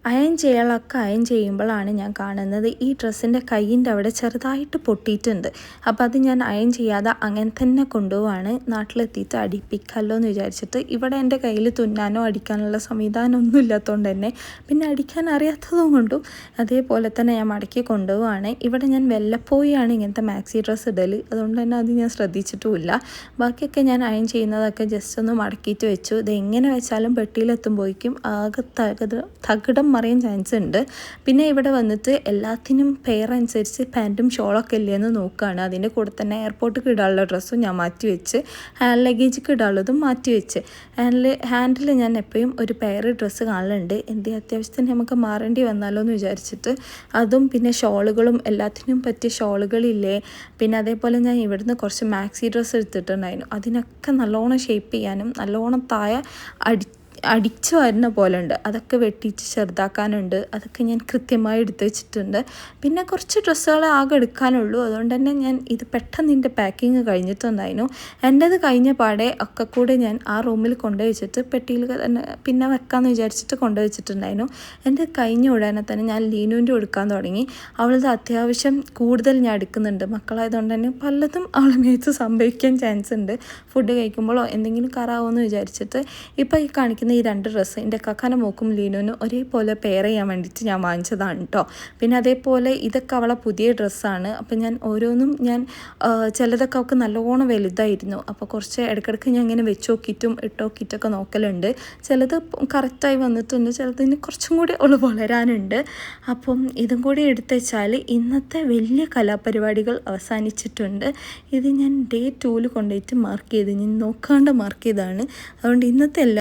Iron ചെയ്യാളൊക്കെ iron ചെയ്യുമ്പോഴാണ് ഞാൻ കാണുന്നത് ഈ ഡ്രസ്സിൻ്റെ കൈയിൻ്റെ അവിടെ ചെറുതായിട്ട് പൊട്ടിയിട്ടുണ്ട്. അപ്പോൾ അത് ഞാൻ അയൺ ചെയ്യാതെ അങ്ങനെ തന്നെ കൊണ്ടുപോവാണ്. നാട്ടിലെത്തിയിട്ട് അടിപ്പിക്കാമല്ലോ എന്ന് വിചാരിച്ചിട്ട്. ഇവിടെ എൻ്റെ കയ്യിൽ തുന്നാനോ അടിക്കാനുള്ള സംവിധാനമൊന്നും ഇല്ലാത്തതുകൊണ്ട് തന്നെ പിന്നെ അടിക്കാൻ അറിയാത്തതും കൊണ്ടും അതേപോലെ തന്നെ ഞാൻ മടക്കി കൊണ്ടുപോവാണ്. ഇവിടെ ഞാൻ വല്ലപ്പോയാണ് ഇങ്ങനത്തെ മാക്സി ഡ്രസ്സ് ഇടൽ, അതുകൊണ്ട് തന്നെ അത് ഞാൻ ശ്രദ്ധിച്ചിട്ടുമില്ല. ബാക്കിയൊക്കെ ഞാൻ അയൺ ചെയ്യുന്നതൊക്കെ ജസ്റ്റ് ഒന്ന് മടക്കിയിട്ട് വെച്ചു. ഇത് എങ്ങനെ വെച്ചാലും പെട്ടിയിലെത്തുമ്പോഴേക്കും ആകെ തകിടം മറിയാൻ ചാൻസ് ഉണ്ട്. പിന്നെ ഇവിടെ വന്നിട്ട് എല്ലാത്തിനും പെയർ അനുസരിച്ച് പാൻറ്റും ഷോളൊക്കെ ഇല്ലയെന്ന് നോക്കുകയാണ്. അതിൻ്റെ കൂടെ തന്നെ എയർപോർട്ടിൽ ഇടാനുള്ള ഡ്രസ്സും ഞാൻ മാറ്റി വെച്ച്, ഹാൻഡ് ലഗേജിക്ക് ഇടാനുള്ളതും മാറ്റി വെച്ച്. ഹാൻഡിൽ ഞാൻ എപ്പോഴും ഒരു പെയർ ഡ്രസ്സ് കാണലുണ്ട്, എന്ത് അത്യാവശ്യത്തിന് നമുക്ക് മാറേണ്ടി വന്നാലോ എന്ന് വിചാരിച്ചിട്ട്. അതും പിന്നെ ഷോളുകളും എല്ലാത്തിനും പറ്റിയ ഷോളുകളില്ലേ. പിന്നെ അതേപോലെ ഞാൻ ഇവിടുന്ന് കുറച്ച് മാക്സി ഡ്രസ്സ് എടുത്തിട്ടുണ്ടായിരുന്നു. അതിനൊക്കെ നല്ലോണം ഷേപ്പ് ചെയ്യാനും നല്ലോണം താഴെ അടിച്ചു വരുന്ന പോലെ ഉണ്ട്. അതൊക്കെ വെട്ടിച്ച് ചെറുതാക്കാനുണ്ട്. അതൊക്കെ ഞാൻ കൃത്യമായി എടുത്ത് വെച്ചിട്ടുണ്ട്. പിന്നെ കുറച്ച് ഡ്രസ്സുകൾ ആകെ എടുക്കാനുള്ളൂ. അതുകൊണ്ട് തന്നെ ഞാൻ ഇത് പെട്ടെന്ന് ഇതിൻ്റെ പാക്കിങ് കഴിഞ്ഞിട്ടുണ്ടായിരുന്നു. എൻ്റേത് കഴിഞ്ഞ പാടെ ഒക്കെ കൂടെ ഞാൻ ആ റൂമിൽ കൊണ്ടുവച്ചിട്ട് പെട്ടിയിൽ തന്നെ പിന്നെ വെക്കാമെന്ന് വിചാരിച്ചിട്ട് കൊണ്ടുവച്ചിട്ടുണ്ടായിരുന്നു. എൻ്റെ കഴിഞ്ഞ ഉടനെ തന്നെ ഞാൻ ലീനുവിൻ്റെ എടുക്കാൻ തുടങ്ങി. അവളത് അത്യാവശ്യം കൂടുതൽ ഞാൻ എടുക്കുന്നുണ്ട്. മക്കളായതുകൊണ്ട് തന്നെ പലതും അവളെ മേത്ത് സംഭവിക്കാൻ ചാൻസ് ഉണ്ട്. ഫുഡ് കഴിക്കുമ്പോഴോ എന്തെങ്കിലും കറാവുമെന്ന് വിചാരിച്ചിട്ട്. ഇപ്പോൾ ഈ കാണിക്കുന്ന ഈ 2 ഡ്രസ്സ് എൻ്റെ കക്കാന മോക്കും ലീനുവിനും ഒരേപോലെ പെയർ ചെയ്യാൻ വേണ്ടിയിട്ട് ഞാൻ വാങ്ങിച്ചതാണ് കേട്ടോ. പിന്നെ അതേപോലെ ഇതൊക്കെ അവളെ പുതിയ ഡ്രസ്സാണ്. അപ്പോൾ ഞാൻ ഓരോന്നും ചിലതൊക്കെ അവൾക്ക് നല്ലോണം വലുതായിരുന്നു. അപ്പോൾ കുറച്ച് ഇടയ്ക്കിടയ്ക്ക് ഞാൻ ഇങ്ങനെ വെച്ച് നോക്കിയിട്ടും ഇട്ട് നോക്കിയിട്ടൊക്കെ നോക്കലുണ്ട്. ചിലത് കറക്റ്റായി വന്നിട്ടുണ്ട്, ചിലതിന് കുറച്ചും കൂടി വളരാനുണ്ട്. അപ്പം ഇതും കൂടി എടുത്ത് വെച്ചാൽ ഇന്നത്തെ വലിയ കലാപരിപാടികൾ അവസാനിച്ചിട്ടുണ്ട്. ഇത് ഞാൻ Day 2 കൊണ്ടുപോയിട്ട് മാർക്ക് ചെയ്ത്, ഞാൻ നോക്കാണ്ട് മാർക്ക് ചെയ്തതാണ്. അതുകൊണ്ട് ഇന്നത്തെ